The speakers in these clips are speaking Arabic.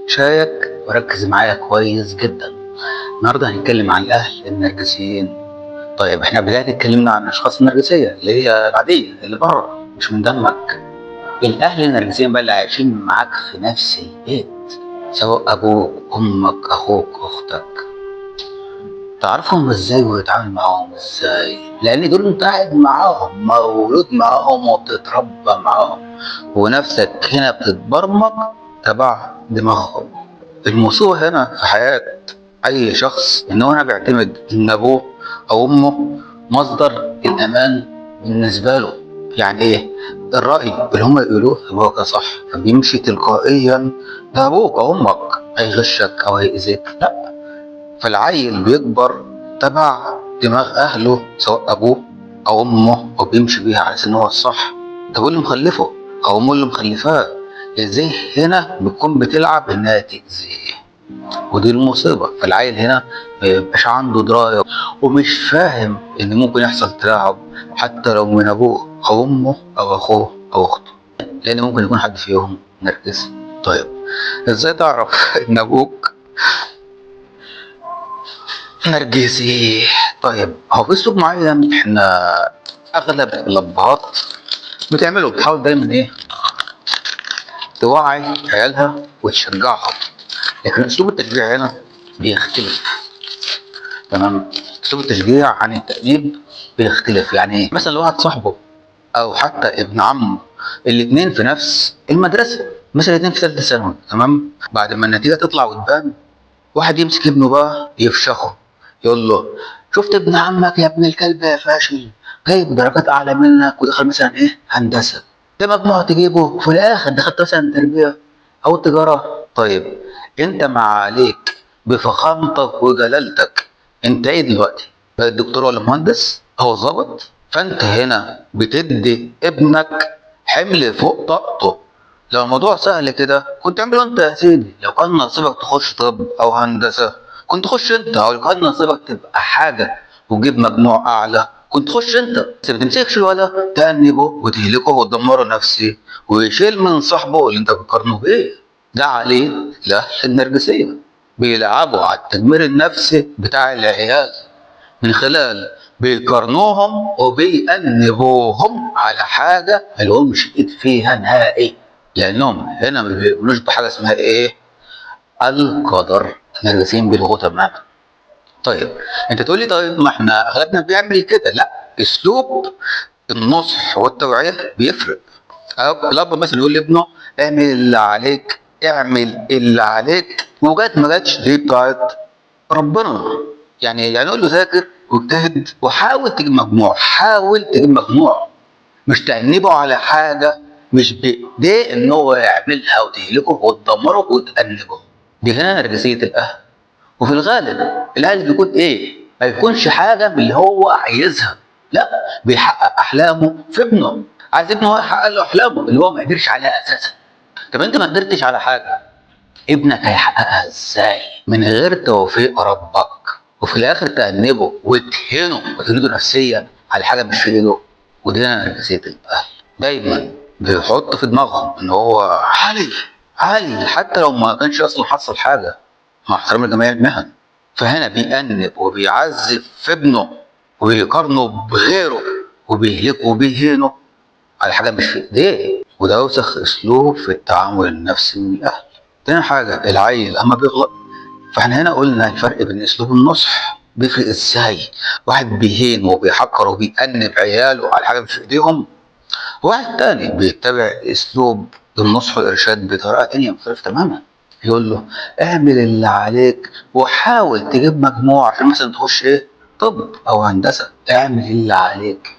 شايك وركز معايا كويس جدا. النهارده هنتكلم عن الاهل النرجسيين. طيب احنا بداية اتكلمنا عن الاشخاص النرجسية اللي هي العادية اللي بره مش من دمك. الاهل النرجسيين بقى اللي عايشين معاك في نفس البيت، سواء ابوك امك اخوك اختك. تعرفهم ازاي وتتعامل معاهم ازاي؟ لان دول انت قاعد معاهم، مولود معاهم وبتتربى معاهم، ونفسك هنا بتتبرمج تبع دماغهم. الموضوع هنا في حياة أي شخص إن هو بيعتمد إن أبوه أو أمه مصدر الأمان بالنسبة له. يعني إيه؟ الرأي اللي هم يقولوه هو صح، فبيمشي تلقائيا. ده أبوك أو أمك هيغشك أو هيأذيك؟ لأ. فالعيل بيكبر تبع دماغ أهله سواء أبوه أو أمه، وبيمشي بيها على إن هو الصح. ده هو اللي مخلفه أو أمه اللي مخلفاه. إزاي هنا بتكون بتلعب إنها تأذيه، ودي المصيبة. فالعيل هنا ميبقاش عنده دراية ومش فاهم إن ممكن يحصل تلاعب حتى لو من أبوه أو أمه أو أخوه أو أخته، لأن ممكن يكون حد فيهم نرجسي. طيب إزاي تعرف إن أبوك نرجسي؟ طيب هو في أسلوب معين إحنا أغلب الأبهات بتعمله، بتحاول دايما إيه توعي عيالها وتشجعهم، لكن أسلوب التشجيع هنا بيختلف. تمام. اسلوب التشجيع عن التأديب بيختلف. يعني ايه؟ مثلا لو واحد صاحبه او حتى ابن عمه، الاثنين في نفس المدرسه، مثلا الاثنين في ثالثه ثانوي، تمام، بعد ما النتيجه تطلع وتبان، واحد يمسك ابنه بقى يفشخه، يقول له: شفت ابن عمك يا ابن الكلب يا فاشل، جايب درجات اعلى منك ودخل مثلا ايه هندسه، ده مجموع تجيبه وفي الاخر دخلت مثلا تربيه او تجاره. طيب انت مع عليك بفخامتك وجلالتك، انت ايه دلوقتي؟ بقى دكتور ولا مهندس او ظابط؟ فانت هنا بتدي ابنك حمل فوق طاقته. لو الموضوع سهل كده كنت اعمله انت يا سيدي. لو كان نصيبك تخش طب او هندسه كنت تخش انت، او لو كان نصيبك تبقى حاجه وتجيب مجموع اعلى كنت تخش انت. بس ما تمسكش الولا تأنبه وتهلكه وتدمره نفسي ويشيل من صاحبه اللي انت بتقارنه بيه. ده عليه لا النرجسيه، بيلعبوا على التدمير النفسي بتاع العيال من خلال بيقارنوهم وبيأنبوهم على حاجة ملهمش إيد فيها نهائي، لأنهم هنا ما بيؤمنوش بحاجة اسمها إيه؟ القدر. نرجسين بيلغوا تماما. طيب أنت تقول لي طيب ما إحنا أغلبنا بيعمل كده. لا، أسلوب النصح والتوعية بيفرق. أو الأب مثلا يقول لابنه: اعمل اللي عليك، اعمل اللي عليك، وجات ما جاتش دي بتاعت ربنا. يعني اقول له: ذاكر واجتهد وحاول تجيب مجموع، حاول تجيب مجموع، مش تأنبه على حاجة مش بإيديه إن هو يعملها وتهلكه وتدمره وتأنبه. دي هنا نرجسية الأهل. وفي الغالب الأهل بيكون إيه؟ ما يكونش حاجة من اللي هو عايزها، لا، بيحقق أحلامه في ابنه، عايز ابنه هو يحقق له أحلامه اللي هو ما قدرش عليها أساسا. طب أنت ما قدرتش على حاجة، ابنك هيحققها ازاي من غير توفيق ربك؟ وفي الاخر تأنبه وتهينه وتهينه نفسيا على حاجه مش في ايده. ودي نرجسيه الاهل. دايما بيحط في دماغهم ان هو عالي، عالي حتى لو ما كانش اصلا حصل حاجه، مع احترام لجميع المهن. فهنا بيأنب وبيعذب في ابنه وبيقارنه بغيره وبيهلكه وبيهينه على حاجه مش في ايديه. وده اوسخ اسلوب في التعامل النفسي من الاهل. تاني حاجة، العيل أما بيغلط، فاحنا هنا قلنا الفرق بين أسلوب النصح بيفرق ازاي. واحد بيهين وبيحقر وبيأنب عياله على حاجة مش في ايديهم، واحد تاني بيتبع أسلوب النصح والإرشاد بطريقة تانية مختلفة تماما. يقول له: اعمل اللي عليك وحاول تجيب مجموع عشان مثلا تخش ايه طب أو هندسة، اعمل اللي عليك.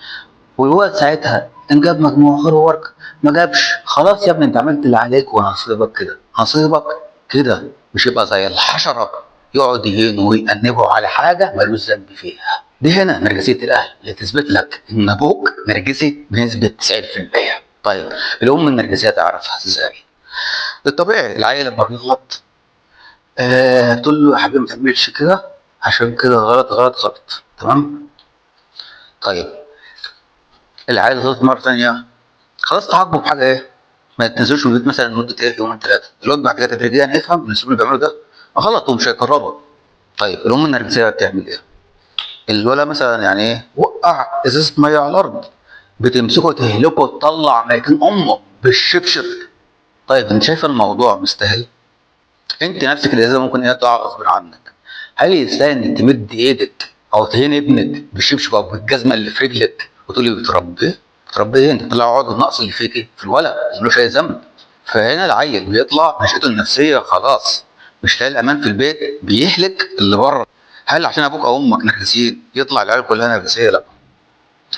والواد ساعتها ان جاب مجموع خير وبركه، ما جابش خلاص يا ابني انت عملت اللي عليك ونصيبك كده، نصيبك كده. مش يبقى زي الحشره يقعد يهينه ويأنبه على حاجه ملوش ذنب فيها. دي هنا نرجسيه الاهل اللي تثبت لك ان ابوك نرجسي بنسبه 90%. طيب الام النرجسيه تعرفها ازاي؟ الطبيعي العيل لما بيغلط تقول له: يا حبيبي ما تعملش كده عشان كده غلط غلط غلط، تمام. طيب العيل غلط مره ثانيه، خلاص تعاقبه بحاجه ايه ما تنزلوش من البيت مثلا لمده ايه يومين ثلاثه، الواد بعد كده تدريجيا هيفهم ان الاسلوب اللي بيعمله ده غلط ومش هيكرره. طيب الام النرجسيه بتعمل ايه؟ الولا مثلا يعني ايه وقع ازازه ميه على الارض، بتمسكه تهلكه تطلع ميتين امه بالشبشب. طيب انت شايف الموضوع مستاهل؟ انت نفسك الازازه ممكن هي تقع غصب عنك، هل يستاهل انك تمد ايدك او تهين ابنك بالشبشب او بالجزمه اللي في رجلك وتقولي بتربيه؟ بتربيه ايه؟ انت طلع عقد النقص اللي فيكي في الولد ملوش اي ذنب. فهنا العيل بيطلع نشأته النفسيه خلاص مش لاقي الامان في البيت، بيهلك اللي بره. هل عشان ابوك او امك نرجسيين يطلع العيال كلها نرجسيه؟ لا.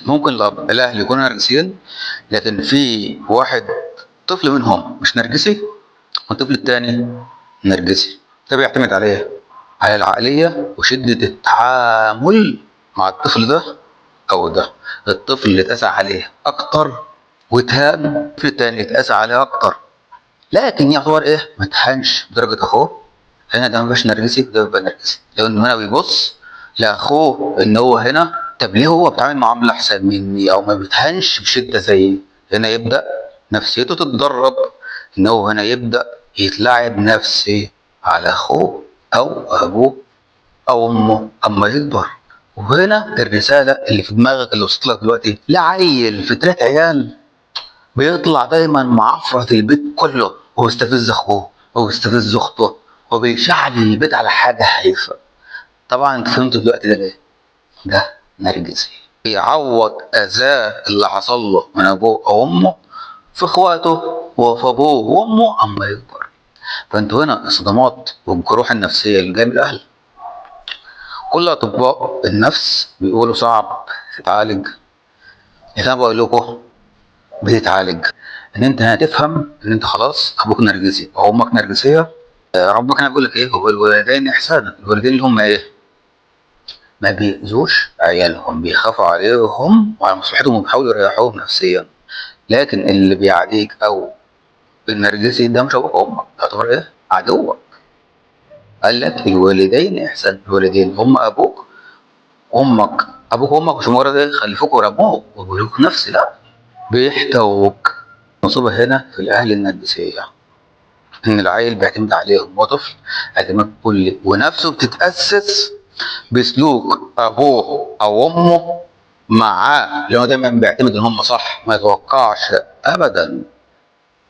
ممكن الاهل يكونوا نرجسيين لكن في واحد طفل منهم مش نرجسي والطفل التاني نرجسي. ده بيعتمد على ايه؟ على العقلية وشدة التعامل مع الطفل ده أو ده. الطفل اللي اتقسى عليه أكتر واتهان، الطفل التاني اتقسى عليه أكتر لكن يعتبر إيه؟ ما اتهانش بدرجة أخوه. هنا ده مبقاش نرجسي، ده بيبقى نرجسي لأنه هنا بيبص لأخوه إن هو هنا طب ليه هو بيتعامل معاملة أحسن مني أو ما بيتهانش بشدة زيي. هنا يبدأ نفسيته تتدرب إن هو هنا يبدأ يتلاعب نفسي على أخوه أو أبوه أو أمه أما يكبر. وهنا الرسالة اللي في دماغك اللي وصلت لك دلوقتي لعيل في 3 عيال بيطلع دايما معفرة البيت كله وبيستفز أخوه وبيستفز أخته وبيشعل البيت على حاجة هايفة. طبعا أنت فهمت دلوقتي ده ليه؟ ده نرجسي بيعوض أذاه اللي حصل له من أبوه أو أمه في إخواته وفي أبوه وأمه أما يكبر. فأنتوا هنا الصدمات والجروح النفسية اللي جاية من الأهل كل اطباء النفس بيقولوا صعب تتعالج. انا بقول لكم بتتعالج. ان انت هتفهم ان انت خلاص ابوك نرجسي او امك نرجسيه. ربك هنا بيقول لك ايه؟ هو الوالدين احسانا. الوالدين اللي هم ايه؟ ما بيأذوش عيالهم، بيخافوا عليهم وعلى مصلحتهم وبيحاولوا يريحوهم نفسيا. لكن اللي بيعاديك او النرجسي ده مش ابوك وامك، ده يعتبر ايه؟ عدوك. قال لك الوالدين احسان. الوالدين هم ابوك امك. ابوك وامك مش مجرد ايه خلفوك وربوك وبيوك نفسي، لا، بيحتووك. المصيبه هنا في الاهل النرجسيه ان العيل بيعتمد عليهم، هو طفل اعتماد كلي ونفسه بتتاسس بسلوك ابوه او امه معاه لانه دايما بيعتمد ان هم صح، ما يتوقعش ابدا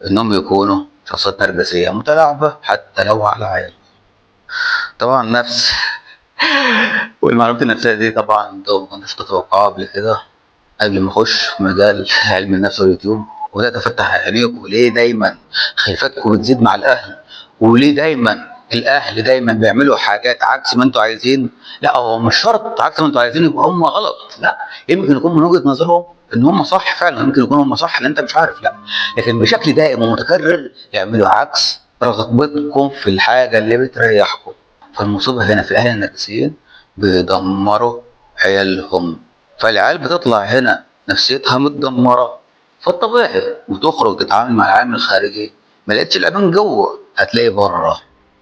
انهم يكونوا شخصيات نرجسيه متلاعبه حتى لو على عيل. طبعا نفس والمعلومات النفسيه دي طبعا ده ما كنتش تتوقعها قبل كده قبل ما اخش في مجال علم النفس واليوتيوب وبدات افتح عينيكم وليه دايما خلافاتكم بتزيد مع الاهل، وليه دايما الاهل دايما بيعملوا حاجات عكس ما انتوا عايزين. لا هو مش شرط عكس ما انتوا عايزين يبقى هم غلط، لا، يمكن يكون من وجهه نظرهم ان هم صح فعلا، يمكن يكونوا هم صح اللي انت مش عارف، لا، لكن بشكل دائم ومتكرر يعملوا عكس رغبتكم في الحاجه اللي بتريحكم. فالمصيبه هنا في الاهل النرجسيين بيدمروا عيالهم. فالعيال بتطلع هنا نفسيتها متدمره فالطبيعي وتخرج تتعامل مع العالم الخارجي ما لقيتش الامان جوه هتلاقي بره.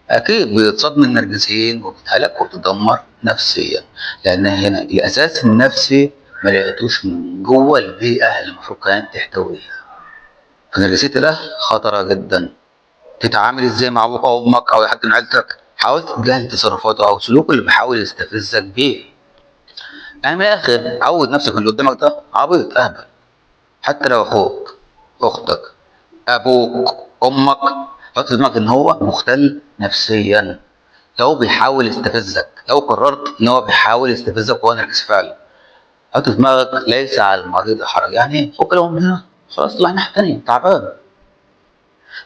اكيد بيتصدم النرجسيين وبتهلك وبتدمر نفسيا لان هنا الاساس النفسي ما لقيتوش من جوه البيئه اللي المفروض كانت تحتويها. فنرجسيه الاهل خطره جدا. تتعامل ازاي مع ابوك او امك او حد من عيلتك؟ حاول تتجاهل تصرفاته او سلوكه اللي بيحاول يستفزك بيه. يعني من الاخر عود نفسك ان اللي قدامك ده عبيط اهبل. حتى لو اخوك اختك ابوك امك حط في دماغك ان هو مختل نفسيا لو بيحاول يستفزك، لو قررت ان هو بيحاول يستفزك وهو نرجسي فعلا حط في دماغك ليس على المريض حرج. يعني فك لو من هنا خلاص طلع ناحيه تانيه تعبان.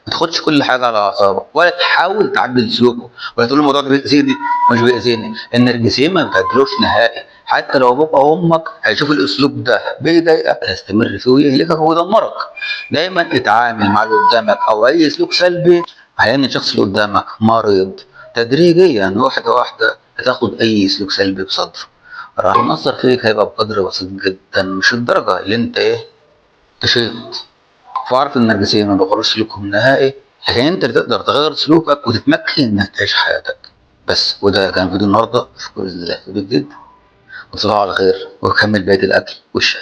ما تاخدش كل حاجه على اعصابك ولا تحاول تعدل سلوكه ولا تقول الموضوع ده بيأذيني مش بيأذيني. النرجسيين ما بتعدلوش نهائي حتى لو ابوك او امك هيشوف الاسلوب ده بيضايقك هيستمر فيه ويهلكك ويدمرك. دايما اتعامل مع اللي قدامك او اي سلوك سلبي على ان الشخص اللي قدامك مريض. تدريجيا واحده واحده هتاخد اي سلوك سلبي بصدره راح يأثر فيك هيبقى بقدر بسيط جدا مش الدرجه اللي انت ايه تشيط. فاعرف ان النرجسيين ما بيغيروش سلوكهم نهائي لكن انت اللي تقدر تغير سلوكك وتتمكن انك تعيش حياتك. بس وده كان فيديو النهارده، اشوفكم باذن الله في فيديو جديد وتصبحوا على خير وكمل بقيه الاكل والشاي.